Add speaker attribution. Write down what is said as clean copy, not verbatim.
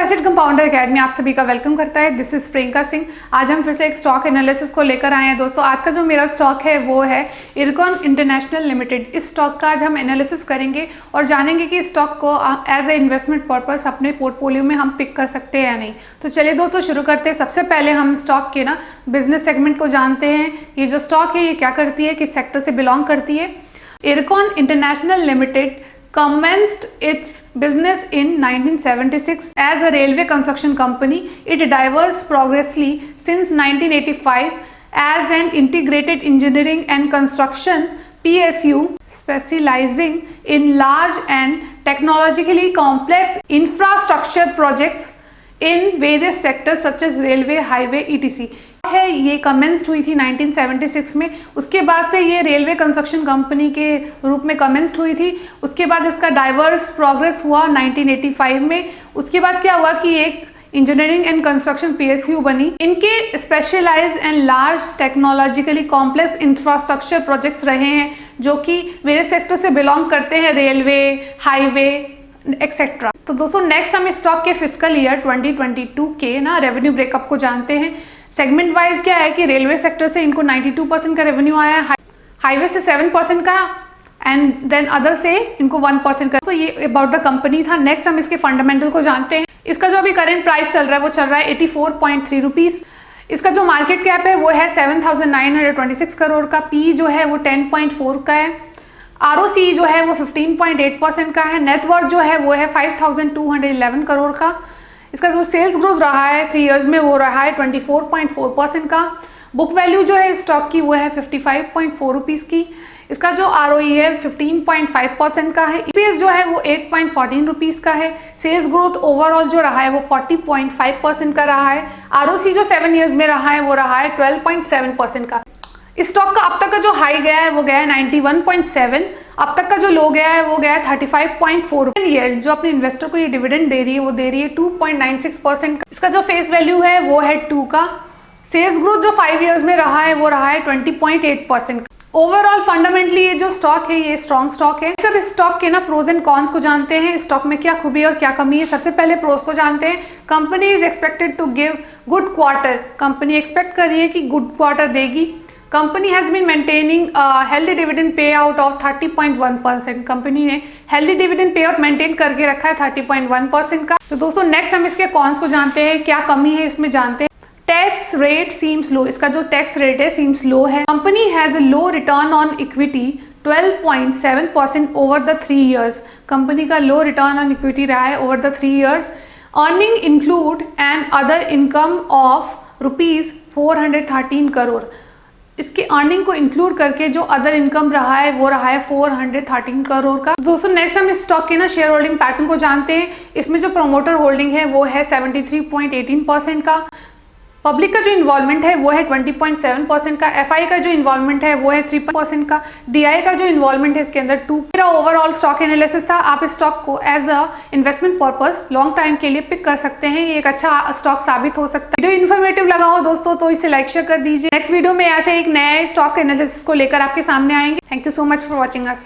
Speaker 1: Asset compounder academy आप सभी का वेलकम करता है। This is Priyanka Singh. आज हम फिर से एक स्टॉक एनालिसिस को लेकर आए हैं दोस्तों। आज का जो मेरा स्टॉक है वो है इरकॉन इंटरनेशनल लिमिटेड। इस स्टॉक का आज हम एनालिसिस करेंगे और जानेंगे कि इस स्टॉक को एज ए इन्वेस्टमेंट पर्पस अपने पोर्टफोलियो में हम पिक कर सकते हैं या नहीं। तो चलिए दोस्तों शुरू करते हैं। सबसे पहले हम स्टॉक के बिजनेस सेगमेंट को जानते हैं। ये जो स्टॉक है ये क्या करती है, किस सेक्टर से बिलोंग करती है। IRCON international limited commenced its business in 1976 as a railway construction company. It diverged progressively since 1985 as an integrated engineering and construction PSU specializing in large and technologically complex infrastructure projects in various sectors such as railway, highway, etc. है ये commenced हुई थी 1976 में। उसके बाद से ये railway construction company के रूप में कमेंस्ड हुई थी। उसके बाद इसका डाइवर्स प्रोग्रेस हुआ 1985 में। उसके बाद क्या हुआ कि एक इंजीनियरिंग एंड कंस्ट्रक्शन पीएसयू बनी। इनके specialised and large technologically complex infrastructure projects रहे हैं जो कि वेरियस सेक्टर से बिलोंग करते हैं, रेलवे, हाईवे एक्सेट्रा। तो दोस्तों नेक्स्ट हम स्टॉक के फिस्कल ईयर 2022 के रेवेन्यू ब्रेकअप को जानते हैं। सेगमेंट वाइज क्या है कि रेलवे सेक्टर से इनको 92% का रेवेन्यू आया है, हाईवे से 7% का एंड देन अदर से इनको 1% का। तो ये अबाउट द कंपनी था। नेक्स्ट हम इसके फंडामेंटल को जानते हैं। इसका जो अभी करंट प्राइस चल रहा है वो चल रहा है 84.3 रुपीज। इसका जो मार्केट कैप है वो है 7,926 करोड़ का। पी जो है वो 10.4 का है। आरओसी जो है वो 15.8% का है। नेटवर्थ जो है वो है 5,211 करोड़ का। इसका जो सेल्स ग्रोथ रहा है 3 इयर्स में वो रहा है 24.4% का। बुक वैल्यू जो है स्टॉक की वो है 55.4 रुपीज़ की। इसका जो आरओई है 15.5% का है। ईपीएस जो है वो 8.14 रुपीज़ का है। सेल्स ग्रोथ ओवरऑल जो रहा है वो 40.5% का रहा है। आरओसी जो 7 इयर्स में रहा है वो रहा है 12.7% का। इस स्टॉक का अब तक का जो हाई गया है वो गया है 91.7। अब तक का जो लो गया है वो गया है 35.4। ईयर जो अपने इन्वेस्टर को ये डिविडेंड दे रही है वो दे रही है 2.96% का। इसका जो फेस वैल्यू है वो है 2 का। सेल्स ग्रोथ जो 5 इयर्स में रहा है वो रहा है 20.8%। ओवरऑल फंडामेंटली ये जो स्टॉक है ये स्ट्रॉन्ग स्टॉक है। सब इस स्टॉक के प्रोज एंड कॉन्स को जानते हैं। स्टॉक में क्या खूबी और क्या कमी है। सबसे पहले प्रोज को जानते हैं। Company is expected to give good quarter. Company expect कर रही है कि गुड क्वार्टर देगी। Company has been maintaining healthy dividend pay out of 30.1%। Company ने healthy dividend pay out maintain करके रखा है 30.1% का। तो दोस्तों नेक्स्ट हम इसके कॉन्स को जानते हैं। क्या कमी है इसमें जानते हैं। टैक्स रेट सीम्स लो। इसका जो टैक्स रेट है सीम्स लो है। Company has a low return on equity 12.7% over the 3 years. Company का लो रिटर्न ऑन इक्विटी रहा है over the 3 years. Earning include and other income of rupees 413 crore. इसके अर्निंग को include करके जो अदर इनकम रहा है वो रहा है 413 करोड़ का। दोस्तों नेक्स्ट हम इस स्टॉक के शेयर होल्डिंग पैटर्न को जानते हैं। इसमें जो प्रमोटर होल्डिंग है वो है 73.18% का। पब्लिक का जो इन्वॉल्वमेंट है वो है 20.7% का। एफआई का जो इन्वॉल्वमेंट है वो है 3% का। डीआई का जो इन्वॉल्वमेंट है इसके अंदर 2। मेरा ओवरऑल स्टॉक एनालिसिस था। आप इस स्टॉक को as a investment purpose long time के लिए पिक कर सकते हैं। ये एक अच्छा स्टॉक साबित हो सकता है। वीडियो इन्फॉर्मेटिव लगा हो दोस्तों तो इसे लाइक शेयर कर दीजिए। नेक्स्ट वीडियो में ऐसे एक नए स्टॉक एनालिसिस को लेकर आपके सामने आएंगे। Thank you so much for watching us.